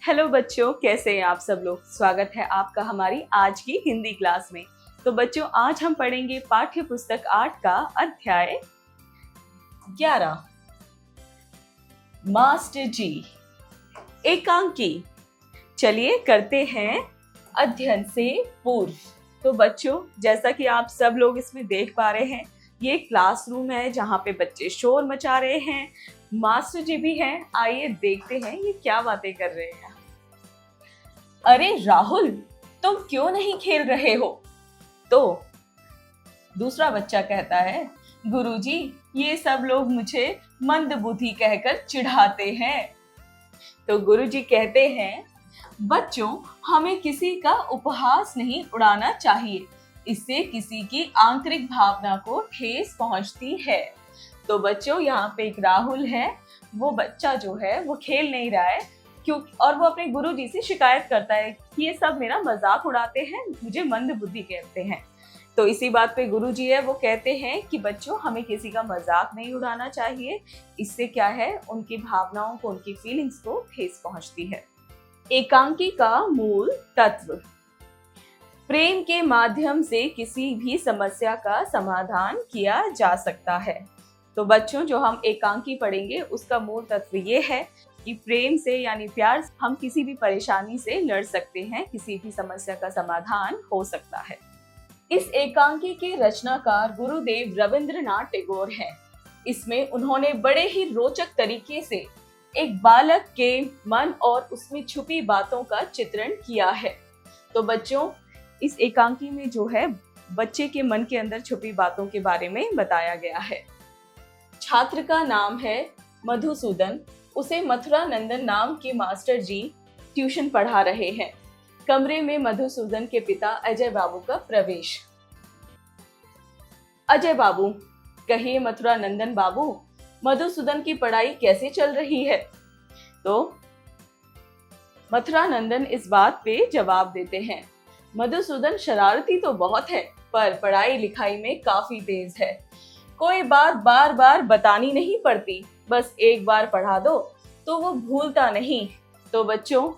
Hello बच्चों, कैसे हैं आप सब लोग। स्वागत है आपका हमारी आज की हिंदी क्लास में। तो बच्चों, आज हम पढ़ेंगे पाठ्य पुस्तक 8 का अध्याय 11 मास्टर जी एकांकी। चलिए करते हैं अध्ययन से पूर्व। तो बच्चों, जैसा कि आप सब लोग इसमें देख पा रहे हैं, ये क्लासरूम है जहाँ पे बच्चे शोर मचा रहे हैं। मास्टर जी भी हैं। आइए देखते हैं ये क्या बातें कर रहे हैं। अरे राहुल, तुम क्यों नहीं खेल रहे हो? तो दूसरा बच्चा कहता है, गुरुजी, ये सब लोग मुझे मंदबुद्धि कहकर चिढ़ाते हैं। तो गुरुजी कहते हैं, बच्चों, हमें किसी का उपहास नहीं उड़ाना चाहिए, इससे किसी की आंतरिक भावना को ठेस पहुंचती है। तो बच्चों, यहाँ पे एक राहुल है, वो बच्चा जो है वो खेल नहीं रहा है क्योंकि और वो अपने गुरुजी से शिकायत करता है कि ये सब मेरा मजाक उड़ाते हैं, मुझे मंदबुद्धि कहते हैं। तो इसी बात पे गुरुजी है वो कहते हैं कि बच्चों, हमें किसी का मजाक नहीं उड़ाना चाहिए, इससे क्या है, उनकी भावनाओं को, उनकी फीलिंग्स को ठेस पहुंचती है। एकांकी का मूल तत्व। प्रेम के माध्यम से किसी भी समस्या का समाधान किया जा सकता है। तो बच्चों, जो हम एकांकी पढ़ेंगे उसका मूल तत्व ये है कि प्रेम से यानी प्यार से हम किसी भी परेशानी से लड़ सकते हैं, किसी भी समस्या का समाधान हो सकता है। इस एकांकी के रचनाकार गुरुदेव रविंद्रनाथ टैगोर हैं। इसमें उन्होंने बड़े ही रोचक तरीके से एक बालक के मन और उसमें छुपी बातों का चित्रण किया है। तो बच्चों, इस एकांकी में जो है बच्चे के मन के अंदर छुपी बातों के बारे में बताया गया है। छात्र का नाम है मधुसूदन। उसे मथुरा नंदन नाम के मास्टर जी ट्यूशन पढ़ा रहे हैं। कमरे में मधुसूदन के पिता अजय बाबू का प्रवेश। अजय बाबू, कहिए मथुरा नंदन बाबू, मधुसूदन की पढ़ाई कैसे चल रही है? तो मथुरा नंदन इस बात पे जवाब देते हैं, मधुसूदन शरारती तो बहुत है, पर पढ़ाई लिखाई में काफी तेज है। कोई बात बार बार बतानी नहीं पड़ती, बस एक बार पढ़ा दो तो वो भूलता नहीं। तो बच्चों,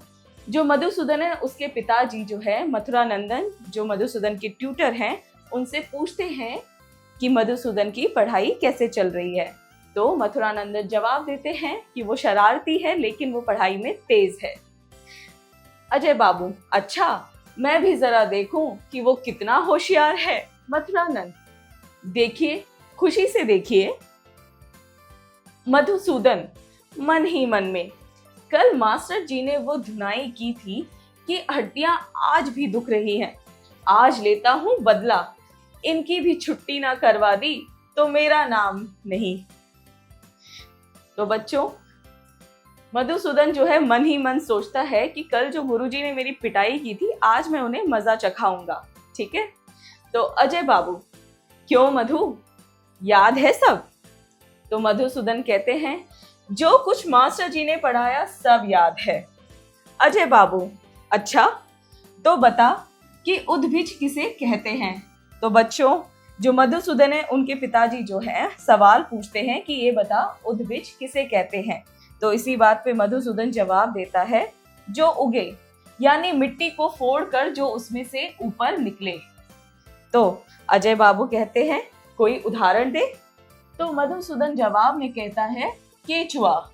जो मधुसूदन है उसके पिताजी जो है मथुरा नंदन, जो मधुसूदन के ट्यूटर हैं, उनसे पूछते हैं कि मधुसूदन की पढ़ाई कैसे चल रही है। तो मथुरा नंदन जवाब देते हैं कि वो शरारती है लेकिन वो पढ़ाई में तेज है। अजय बाबू, अच्छा, मैं भी जरा देखूं कि वो कितना होशियार है। मथुरा नंद, देखिए, खुशी से देखिए। मधुसूदन मन ही मन में, कल मास्टर जी ने वो धुनाई की थी कि हड्डियां आज भी दुख रही हैं। आज लेता हूं बदला, इनकी भी छुट्टी ना करवा दी तो मेरा नाम नहीं। तो बच्चों, मधुसूदन जो है मन ही मन सोचता है कि कल जो गुरुजी ने मेरी पिटाई की थी, आज मैं उन्हें मजा चखाऊंगा। ठीक है। तो अजय बाबू, क्यों मधु, याद है सब? तो मधुसूदन कहते हैं, जो कुछ मास्टर जी ने पढ़ाया सब याद है। अजय बाबू, अच्छा, तो बता कि उद्भिज किसे कहते हैं? तो बच्चों, जो मधुसूदन है उनके पिताजी जो है सवाल पूछते हैं कि ये बता, उद्भिज किसे कहते हैं? तो इसी बात पे मधुसूदन जवाब देता है, जो उगे, यानी मिट्टी को फोड़कर जो उसमें से ऊपर निकले। तो अजय बाबू कहते हैं, कोई उदाहरण दे। तो मधुसूदन जवाब में कहता है, केचुआ।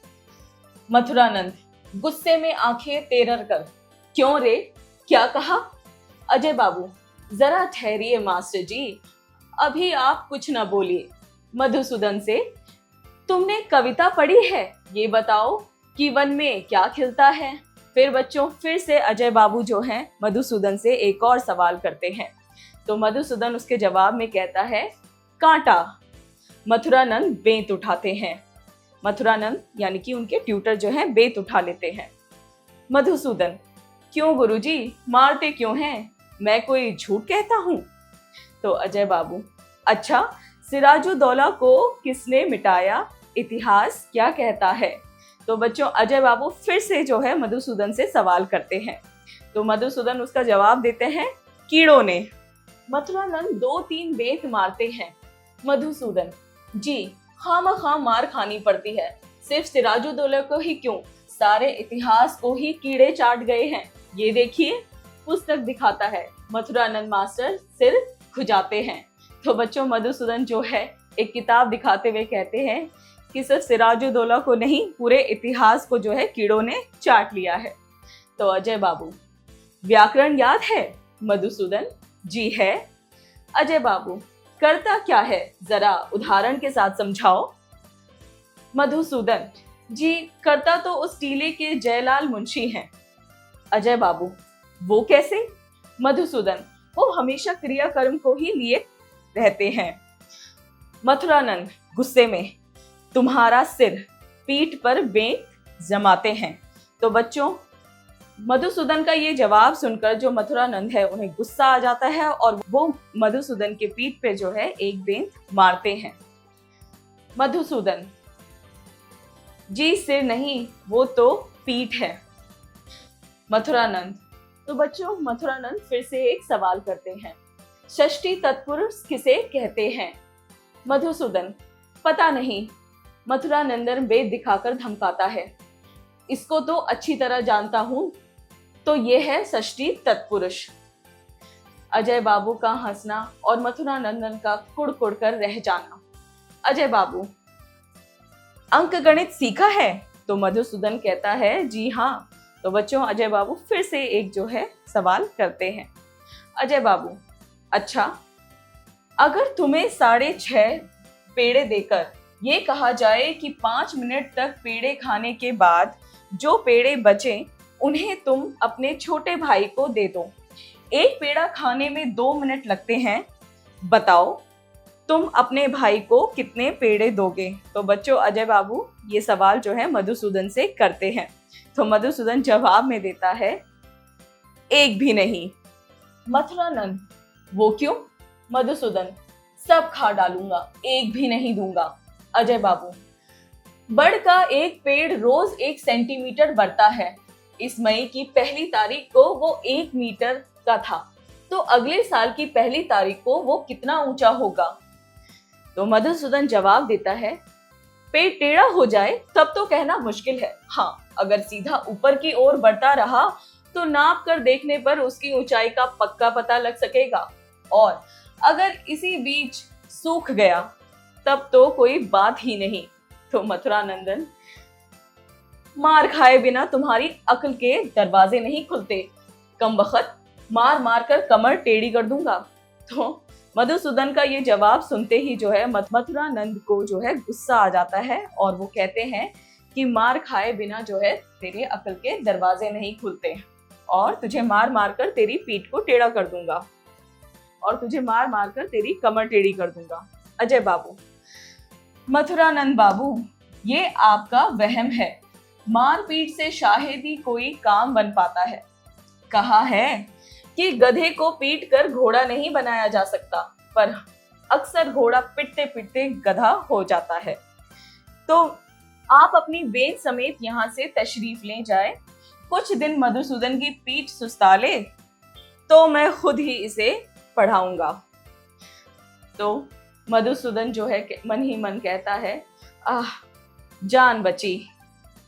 मथुरानंद गुस्से में आंखें तेरर कर, क्यों रे, क्या कहा? अजय बाबू, जरा ठहरिए मास्टर जी, अभी आप कुछ न बोलिए। मधुसूदन से, तुमने कविता पढ़ी है, ये बताओ कि वन में क्या खिलता है? फिर बच्चों, फिर से अजय बाबू जो हैं मधुसूदन से एक और सवाल करते हैं। तो मधुसूदन उसके जवाब में कहता है, कांटा। मथुरानंद बेंत उठाते हैं। मथुरानंद यानी कि उनके ट्यूटर जो हैं बेंत उठा लेते हैं। मधुसूदन, क्यों गुरुजी, मारते क्यों हैं? मैं कोई झूठ कहता हूँ? तो अजय बाबू, अच्छा, सिराजुद्दौला को किसने मिटाया, इतिहास क्या कहता है? तो बच्चों, अजय बाबू फिर से जो है मधुसूदन से सवाल करते हैं। तो मधुसूदन उसका जवाब देते हैं, कीड़ों ने। मथुरानंद 2-3 बेंत मारते हैं। मधुसूदन, जी, खामखा मार खानी पड़ती है, सिर्फ सिराजुद्दौला को ही क्यों, सारे इतिहास को ही कीड़े चाट गए हैं। ये देखिए, पुस्तक दिखाता है। मथुरानंद मास्टर सिर खुजाते हैं। तो बच्चों, मधुसूदन जो है एक किताब दिखाते हुए कहते हैं कि सिर्फ सिराजुद्दौला को नहीं, पूरे इतिहास को जो है कीड़ों ने चाट लिया है। तो अजय बाबू, व्याकरण याद है? मधुसूदन, जी है। अजय बाबू, करता क्या है, जरा उदाहरण के साथ समझाओ। मधुसूदन जी, करता तो उस टीले के जयलाल मुंशी हैं। अजय बाबू, वो कैसे? मधुसूदन, वो हमेशा क्रिया कर्म को ही लिए रहते हैं। मथुरानंद गुस्से में, तुम्हारा सिर पीठ पर बेंत जमाते हैं। तो बच्चों, मधुसूदन का ये जवाब सुनकर जो मथुरानंद है उन्हें गुस्सा आ जाता है और वो मधुसूदन के पीठ पे जो है एक बेंत मारते हैं। मधुसूदन जी, सिर नहीं, वो तो पीठ है। मथुरानंद, तो बच्चों मथुरानंद फिर से एक सवाल करते हैं, षष्ठी तत्पुरुष किसे कहते हैं? मधुसूदन, पता नहीं। मथुरानंदन वेद दिखाकर धमकाता है, इसको तो अच्छी तरह जानता हूं, तो ये है षष्ठी तत्पुरुष। अजय बाबू का हंसना और मथुरानंदन का कुड़ कर रह जाना। अजय बाबू, अंक गणित सीखा है? तो मधुसूदन कहता है, जी हाँ। तो बच्चों, अजय बाबू फिर से एक जो है सवाल करते हैं। अजय बाबू, अच्छा, अगर तुम्हें 6.5 पेड़े देकर ये कहा जाए कि 5 मिनट तक पेड़े खाने के बाद जो पेड़े बचे उन्हें तुम अपने छोटे भाई को दे दो, एक पेड़ा खाने में 2 मिनट लगते हैं, बताओ तुम अपने भाई को कितने पेड़े दोगे? तो बच्चों, अजय बाबू ये सवाल जो है मधुसूदन से करते हैं। तो मधुसूदन जवाब में देता है, एक भी नहीं। मथुरानंद, वो क्यों? मधुसूदन, सब खा डालूंगा, एक भी नहीं दूंगा। अजय बाबू, बड़ का एक पेड़ रोज 1 सेंटीमीटर बढ़ता है। इस मई की पहली तारीख को वो 1 मीटर का था, तो अगले साल की पहली तारीख को वो कितना ऊंचा होगा? तो मधुसूदन जवाब देता है, पेड़ टेढ़ा हो जाए तब तो कहना मुश्किल है, हाँ अगर सीधा ऊपर की ओर बढ़ता रहा तो नाप कर देखने पर उसकी ऊंचाई का पक्का पता लग सकेगा, और अगर इसी बीच सूख गया तब तो कोई बात ही नहीं। तो मथुरानंदन, मार खाए बिना तुम्हारी अक्ल के दरवाजे नहीं खुलते, कमबख्त, मार मार कर कमर टेढ़ी कर दूंगा। तो मधुसूदन का ये जवाब सुनते ही जो है मथुरानंद को जो है गुस्सा आ जाता है और वो कहते हैं कि मार खाए बिना जो है तेरे अक्ल के दरवाजे नहीं खुलते, और तुझे मार मार कर तेरी पीठ को टेढ़ा कर दूंगा, और तुझे मार मार कर तेरी कमर टेढ़ी कर दूंगा। अजय बाबू, मथुरानंद बाबू, ये आपका वहम है, मारपीट से शायद ही कोई काम बन पाता है। कहा है कि गधे को पीट कर घोड़ा नहीं बनाया जा सकता, पर अक्सर घोड़ा पिटते पिटते गधा हो जाता है। तो आप अपनी बेन समेत यहाँ से तशरीफ ले जाए, कुछ दिन मधुसूदन की पीठ सुस्ता ले तो मैं खुद ही इसे पढ़ाऊंगा। तो मधुसूदन जो है मन ही मन कहता है, आह जान बची।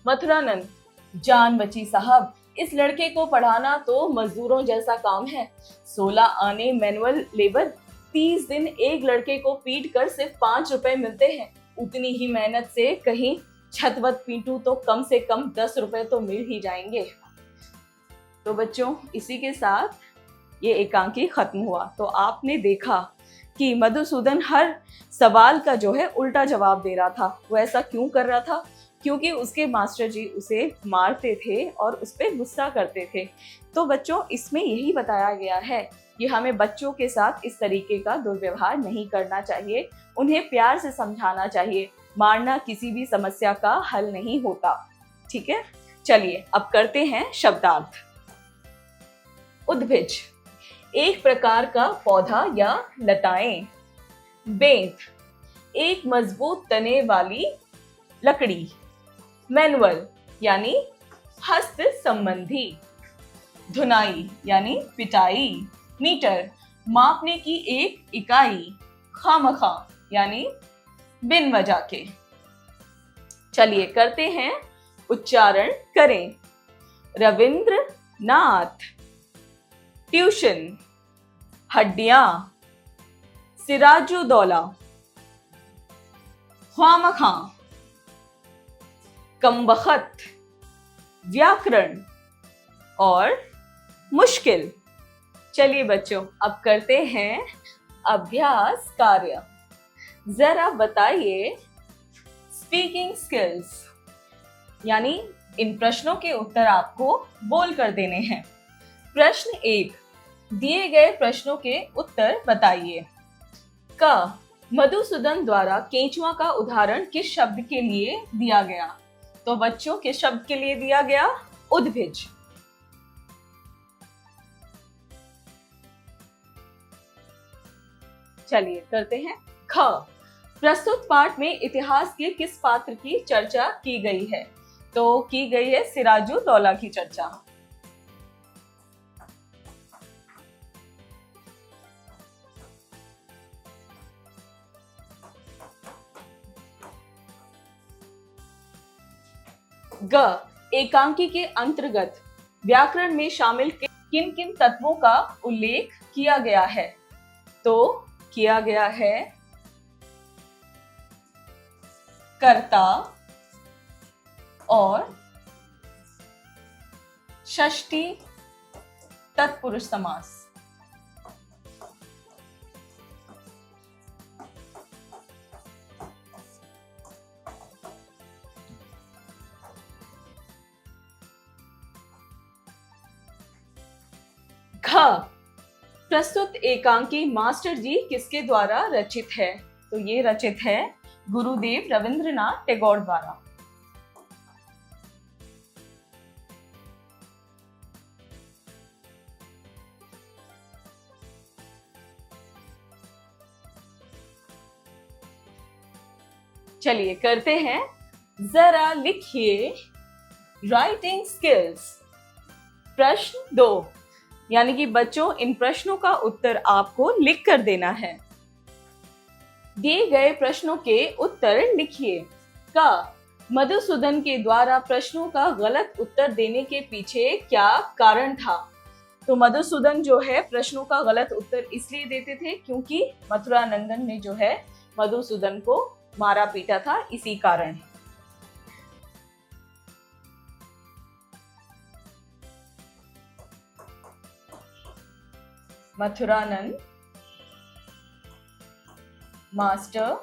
मथुरानंद, जान बची साहब, इस लड़के को पढ़ाना तो मजदूरों जैसा काम है। 16 आने मैनुअल लेबर, 30 दिन एक लड़के को पीट कर सिर्फ 5 रुपए मिलते हैं। उतनी ही मेहनत से कहीं छतवत पीटू तो कम से कम 10 रुपए तो मिल ही जाएंगे। तो बच्चों, इसी के साथ ये एकांकी खत्म हुआ। तो आपने देखा कि मधुसूदन हर सवाल का जो है उल्टा जवाब दे रहा था। वो ऐसा क्यों कर रहा था? क्योंकि उसके मास्टर जी उसे मारते थे और उस पर गुस्सा करते थे। तो बच्चों, इसमें यही बताया गया है कि हमें बच्चों के साथ इस तरीके का दुर्व्यवहार नहीं करना चाहिए, उन्हें प्यार से समझाना चाहिए। मारना किसी भी समस्या का हल नहीं होता। ठीक है, चलिए अब करते हैं शब्दार्थ। उद्भिज, एक प्रकार का पौधा या लताएं। बेंत, एक मजबूत तने वाली लकड़ी। मैनुअल यानी हस्त संबंधी। धुनाई यानी पिटाई। मीटर, मापने की एक इकाई। खामखा यानी बिन वजह के। चलिए करते हैं उच्चारण करें। रविंद्र नाथ। ट्यूशन। हड्डियां। सिराजुद्दौला। ख्वामखा। कमबख्त। व्याकरण और मुश्किल। चलिए बच्चों, अब करते हैं अभ्यास कार्य। जरा बताइए स्पीकिंग स्किल्स, यानी इन प्रश्नों के उत्तर आपको बोल कर देने हैं। प्रश्न 1, दिए गए प्रश्नों के उत्तर बताइए। क, मधुसूदन द्वारा केंचुआ का उदाहरण किस शब्द के लिए दिया गया? तो बच्चों, किस शब्द के लिए दिया गया? उद्भिज। चलिए करते हैं। ख, प्रस्तुत पाठ में इतिहास के किस पात्र की चर्चा की गई है? तो की गई है सिराजुद्दौला की चर्चा। ग, एकांकी के अंतर्गत व्याकरण में शामिल किन किन तत्वों का उल्लेख किया गया है? तो किया गया है कर्ता और षष्ठी तत्पुरुष समास। घ, प्रस्तुत एकांकी मास्टर जी किसके द्वारा रचित है? तो ये रचित है गुरुदेव रविंद्रनाथ टैगोर द्वारा। चलिए करते हैं। जरा लिखिए राइटिंग स्किल्स। प्रश्न 2, यानी कि बच्चों इन प्रश्नों का उत्तर आपको लिख कर देना है। दिए गए प्रश्नों के उत्तर लिखिए। का, मधुसूदन के द्वारा प्रश्नों का गलत उत्तर देने के पीछे क्या कारण था? तो मधुसूदन जो है प्रश्नों का गलत उत्तर इसलिए देते थे क्योंकि मथुरानंदन ने जो है मधुसूदन को मारा पीटा था, इसी कारण। मथुरानंद मास्टर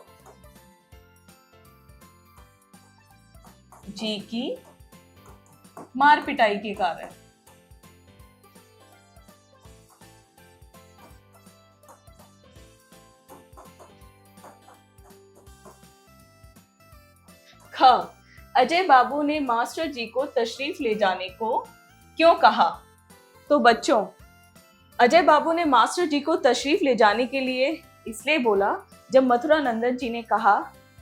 जी की मार पिटाई के कारण। ख, अजय बाबू ने मास्टर जी को तशरीफ ले जाने को क्यों कहा? तो बच्चों, अजय बाबू ने मास्टर जी को तशरीफ ले जाने के लिए इसलिए बोला जब मथुरानंदन जी ने कहा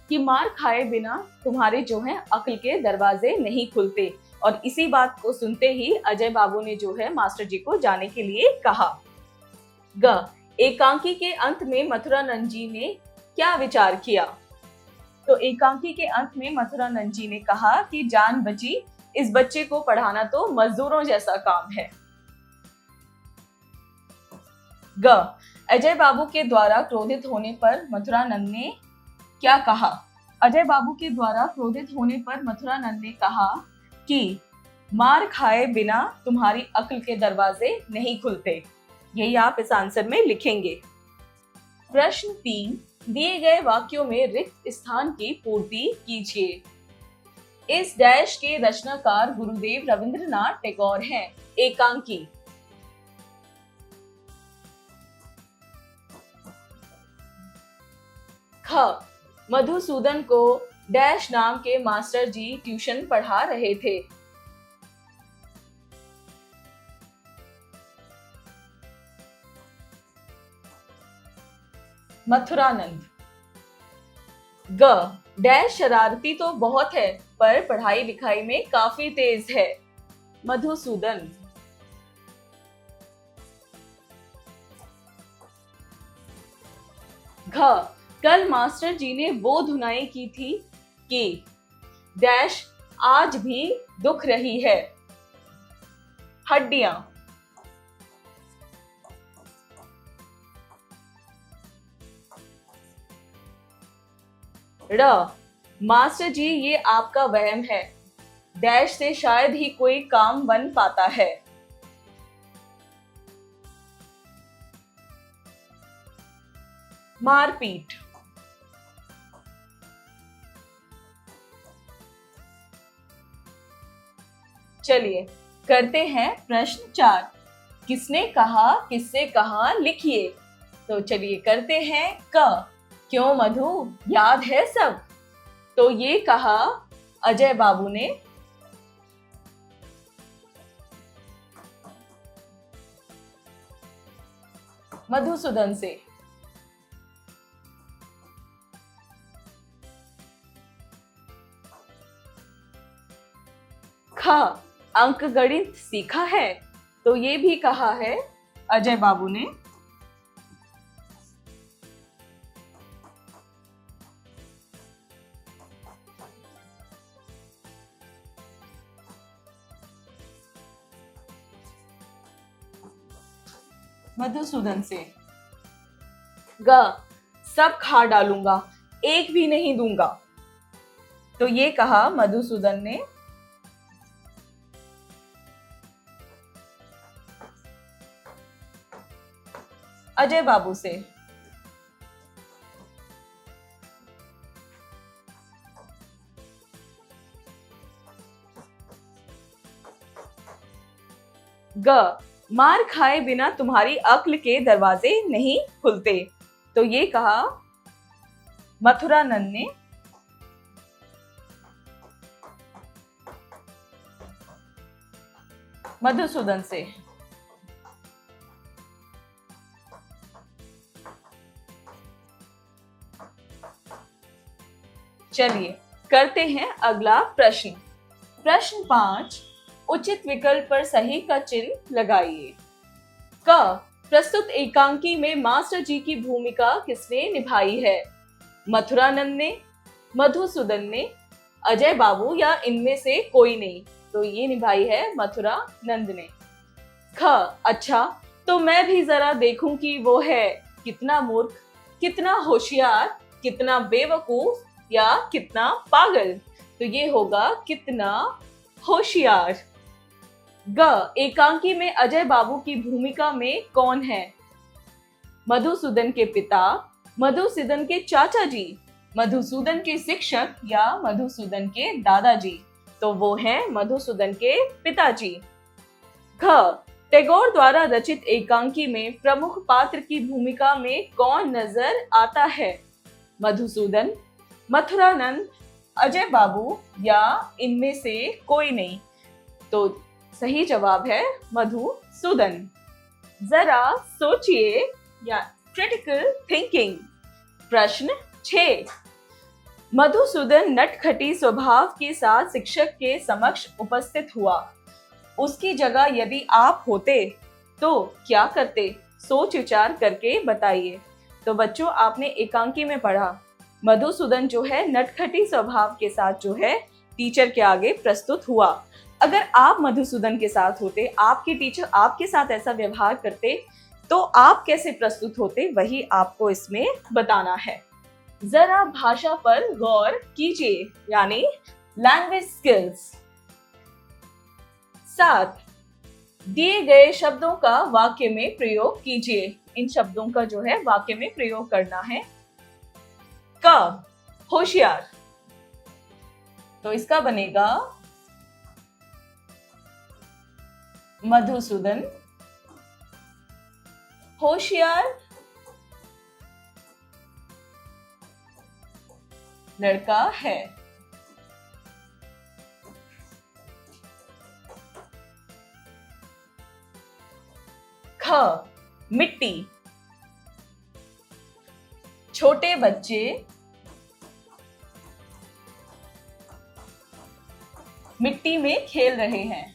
कि मार खाए बिना तुम्हारे जो है अक्ल के दरवाजे नहीं खुलते, और इसी बात को सुनते ही अजय बाबू ने जो है मास्टर जी को जाने के लिए कहा। ग, एकांकी के अंत में मथुरानंद जी ने क्या विचार किया? तो एकांकी के अंत में मथुरानंद जी ने कहा कि जान बची, इस बच्चे को पढ़ाना तो मजदूरों जैसा काम है। ग, अजय बाबू के द्वारा क्रोधित होने पर मथुरानंद ने क्या कहा? अजय बाबू के द्वारा क्रोधित होने पर मथुरानंद ने कहा कि मार खाए बिना तुम्हारी अक्ल के दरवाजे नहीं खुलते। यही आप इस आंसर में लिखेंगे। प्रश्न 3, दिए गए वाक्यों में रिक्त स्थान की पूर्ति कीजिए। इस डैश के रचनाकार गुरुदेव रविंद्रनाथ टैगोर हैं। एकांकी। ख, मधुसूदन को डैश नाम के मास्टर जी ट्यूशन पढ़ा रहे थे। मथुरानंद। ग, डैश शरारती तो बहुत है पर पढ़ाई लिखाई में काफी तेज है। मधुसूदन। घ, कल मास्टर जी ने वो धुनाई की थी कि डैश आज भी दुख रही है। हड्डियां। र, मास्टर जी ये आपका वहम है, डैश से शायद ही कोई काम बन पाता है। मारपीट। चलिए करते हैं प्रश्न 4। किसने कहा, किससे कहा, लिखिए। तो चलिए करते हैं क। क्यों मधु, याद है सब? तो ये कहा अजय बाबू ने। मधुसूदन से। ख, अंक गणित सीखा है? तो ये भी कहा है अजय बाबू ने। मधुसूदन से। ग, सब खा डालूंगा, एक भी नहीं दूंगा। तो ये कहा मधुसूदन ने। अजय बाबू से। ग, मार खाए बिना तुम्हारी अक्ल के दरवाजे नहीं खुलते। तो ये कहा मथुरानंद ने। मधुसूदन से। चलिए करते हैं अगला प्रश्न। प्रश्न 5, उचित विकल्प पर सही का चिन्ह लगाइए। क, प्रस्तुत एकांकी में मास्टर जी की भूमिका किसने निभाई है? मथुरानंद ने, मधुसूदन ने, अजय बाबू या इनमें से कोई नहीं? तो ये निभाई है मथुरानंद ने। ख, अच्छा तो मैं भी जरा देखूं कि वो है कितना मूर्ख, कितना होशियार, कितना बेवकूफ या कितना पागल। तो ये होगा कितना होशियार। ग, एकांकी में अजय बाबू की भूमिका में कौन है? मधुसूदन के पिता, मधुसूदन के चाचा जी, मधुसूदन के शिक्षक या मधुसूदन के दादाजी? तो वो हैं मधुसूदन के पिताजी। घ, टैगोर द्वारा रचित एकांकी में प्रमुख पात्र की भूमिका में कौन नजर आता है? मधुसूदन, मथुरानंद, अजय बाबू या इनमें से कोई नहीं? तो सही जवाब है मधुसूदन। जरा सोचिए या क्रिटिकल थिंकिंग। प्रश्न 6, मधुसूदन नटखटी स्वभाव के साथ शिक्षक के समक्ष उपस्थित हुआ। उसकी जगह यदि आप होते तो क्या करते? सोच विचार करके बताइए। तो बच्चों आपने एकांकी में पढ़ा मधुसूदन जो है नटखटी स्वभाव के साथ जो है टीचर के आगे प्रस्तुत हुआ। अगर आप मधुसूदन के साथ होते, आपके टीचर आपके साथ ऐसा व्यवहार करते तो आप कैसे प्रस्तुत होते, वही आपको इसमें बताना है। जरा भाषा पर गौर कीजिए, यानी लैंग्वेज स्किल्स। 7, दिए गए शब्दों का वाक्य में प्रयोग कीजिए। इन शब्दों का जो है वाक्य में प्रयोग करना है। क, होशियार। तो इसका बनेगा मधुसूदन होशियार लड़का है। ख, मिट्टी। छोटे बच्चे मिट्टी में खेल रहे हैं।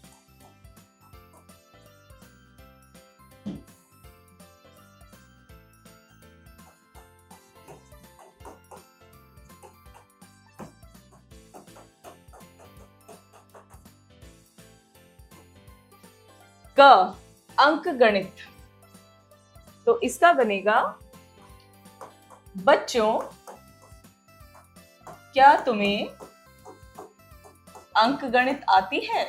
क अंक गणित, तो इसका बनेगा बच्चों क्या तुम्हें अंक गणित आती है?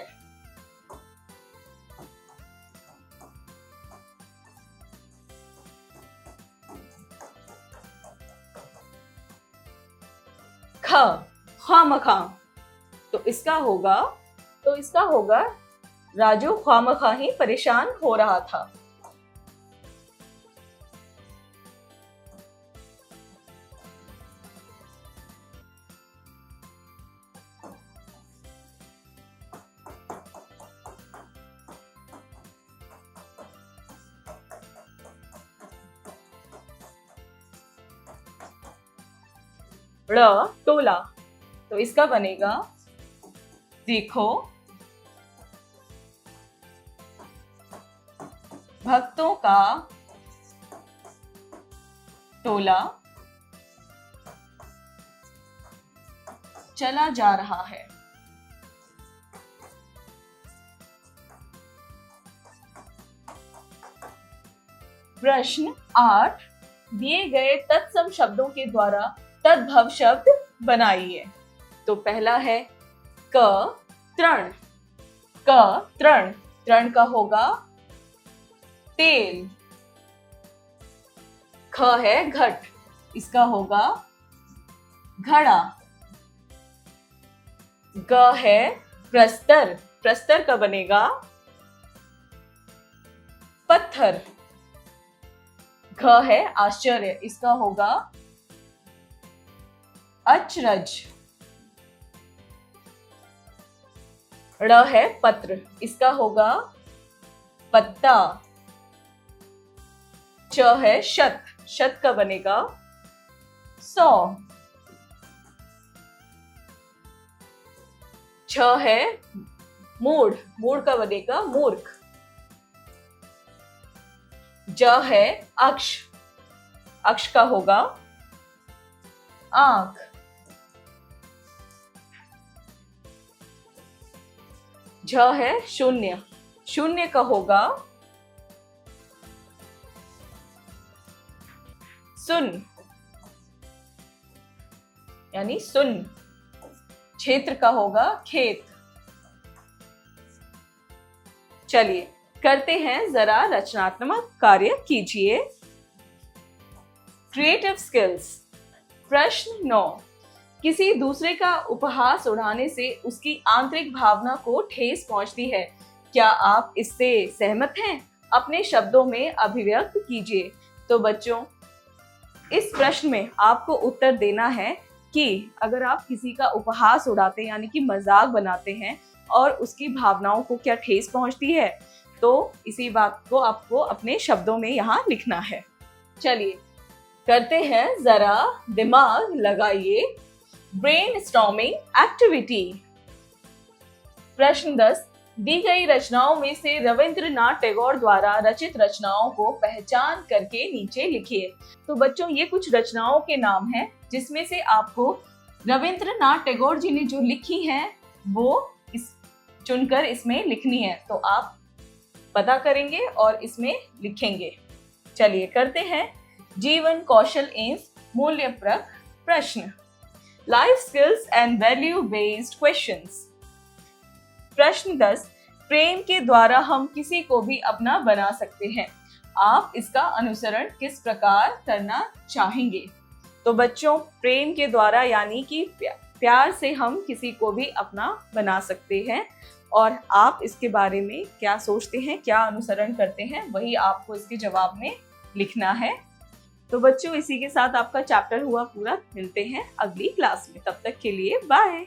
ख खामखा, तो इसका होगा राजू खामखा ही परेशान हो रहा था। ड़ टोला, तो इसका बनेगा देखो भक्तों का टोला चला जा रहा है। प्रश्न 8, दिए गए तत्सम शब्दों के द्वारा तद्भव शब्द बनाइए। तो पहला है क तृण, तृण का होगा तेल। ख है घट, इसका होगा घड़ा। ग है प्रस्तर, प्रस्तर का बनेगा पत्थर। घ है आश्चर्य, इसका होगा अचरज। ड़ है पत्र, इसका होगा पत्ता। च है शत, शत का बनेगा 100। छ है मूढ़, मूढ़ का बनेगा मूर्ख। ज है अक्ष, अक्ष का होगा आंख। झ है शून्य, शून्य का होगा सुन, यानी सुन। क्षेत्र का होगा खेत। चलिए करते हैं, जरा रचनात्मक कार्य कीजिए। Creative skills. प्रश्न 9, किसी दूसरे का उपहास उड़ाने से उसकी आंतरिक भावना को ठेस पहुंचती है, क्या आप इससे सहमत हैं? अपने शब्दों में अभिव्यक्त कीजिए। तो बच्चों, इस प्रश्न में आपको उत्तर देना है कि अगर आप किसी का उपहास उड़ाते हैं यानी कि मजाक बनाते हैं और उसकी भावनाओं को क्या ठेस पहुंचती है, तो इसी बात को आपको अपने शब्दों में यहाँ लिखना है। चलिए करते हैं, जरा दिमाग लगाइए। Brainstorming activity. प्रश्न 10, दी गई रचनाओं में से रविंद्रनाथ टैगोर द्वारा रचित रचनाओं को पहचान करके नीचे लिखिए। तो बच्चों, ये कुछ रचनाओं के नाम हैं जिसमें से आपको रविंद्रनाथ टैगोर जी ने जो लिखी हैं वो चुनकर इसमें लिखनी है। तो आप पता करेंगे और इसमें लिखेंगे। चलिए करते हैं, जीवन कौशल एवं मूल्यप्रक प्रश्न। Life skills and value based questions. प्रश्न 10, प्रेम के द्वारा हम किसी को भी अपना बना सकते हैं, आप इसका अनुसरण किस प्रकार करना चाहेंगे? तो बच्चों, प्रेम के द्वारा यानी कि प्यार से हम किसी को भी अपना बना सकते हैं, और आप इसके बारे में क्या सोचते हैं, क्या अनुसरण करते हैं, वही आपको इसके जवाब में लिखना है। तो बच्चों, इसी के साथ आपका चैप्टर हुआ पूरा। मिलते हैं अगली क्लास में, तब तक के लिए बाय।